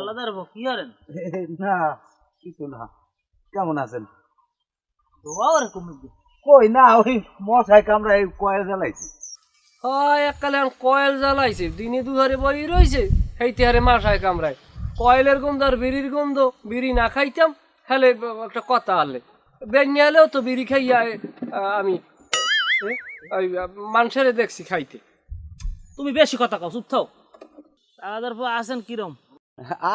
আল্লাহর কি করেন? না কিছু না। কেমন আছেন? দোয়া ওরে কমিয়ে কই না, ওই মশাই কামড়া এই কয়েল জ্বালাইছি। হয় এককালে কয়েল জ্বালাইছে দিনে দুহারে বই রয়েছে সেইতে হারে মাসায় কামড়ায় কয়েলের গন্ধ আর বিড়ির গন্ধ বিড়ি না খাইতাম হেলে একটা কথা আনলে বেঞ্ঞে এলেও তো বিড়ি খাইয়া আমি ওই মানুষের দেখছি খাইতে। তুমি বেশি কথা কও, চুপ থাও। তারপর আছেন কিরম?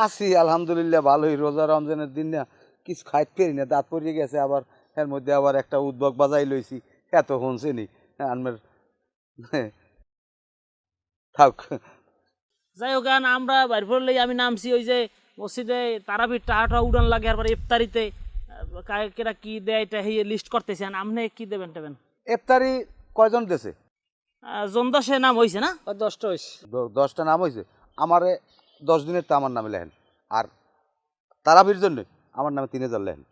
আছি আলহামদুলিল্লাহ ভালোই। রোজা রমজানের দিন না কিছু খাইতে পারি না, দাঁত পড়িয়ে গেছে। আবার এর মধ্যে আবার একটা উদ্ভব বাজাই লইছি, এত হনছে নি আনমের থাক। যাই হোক, আমরা বাইর পড়লেই আমি নামছি ওই যে মসজিদে তারাবির টাহাটা উড়ান লাগে, আর ইফতারিতে কেরা কি দেয় এটা লিস্ট করতেছেন। আপনি কি দেবেন টেবেন? ইফতারি কয়জন দেছে? জন 10 নাম হয়েছে না? 10টা হয়েছে। 10টা নাম হয়েছে। আমারে 10 দিনের তো আমার নামে লেখেন, আর তারাবির জন্য আমার নামে 3000 লেখেন।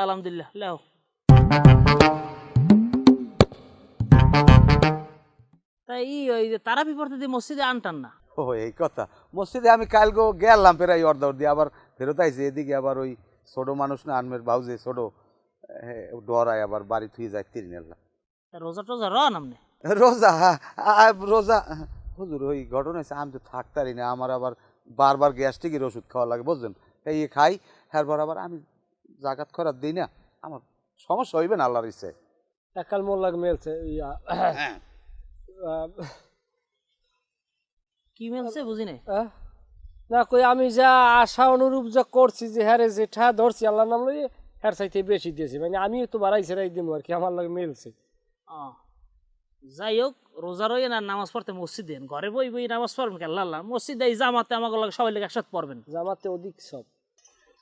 আলহামদুলিল্লাহ লেও। তাই ওই যে তারাবি পড়তে দিয়ে মসজিদে আনটান না? ও এই কথা। মসজিদে আমি কালগো গেলাম প্রায় অর্ধর দিয়ে, আবার ফেরত আইছি। এদিকে আবার ওই ছোট মানুষ না, আনমের ভাউজে ছোট ডরায়, আবার বাড়ি থুয়ে যায় 3 না। রোজা টোজা রন আপনি? রোজা রোজা হুজুর ওই ঘটনা হয়েছে, আমি তো থাকতারি না। আমার আবার বারবার গ্যাস্ট্রিকের ওষুধ খাওয়া লাগে বুঝলেন। এই খাই, এরপর আবার আমি জাকাত করার দিই না, আমার সমস্যা হইবে না আল্লাহর ইচ্ছে। একাল মোল্লাগ মেলছে কি মেলছে বুঝি নাই। না কই আমি যা আশা অনুরূপ যা করছি যে হ্যাঁ যেটা ধরছি আল্লাহ নাম লইয়ে হ্যার চাইতে বেশি দিয়েছি, মানে আমি তো বাড়াই ছেড়াই দিব আর কি, আমার লাগে মিলছে। যাই হোক, রোজা রয়ে না নামাজ পড়তে মসজিদে, ঘরে বই বই নামাজ পড়বেন কে? আল্লাহ মসজিদে জামাতে আমাকে সবাই লাগে একসাথে পড়বেন, জামাতে অধিক সব।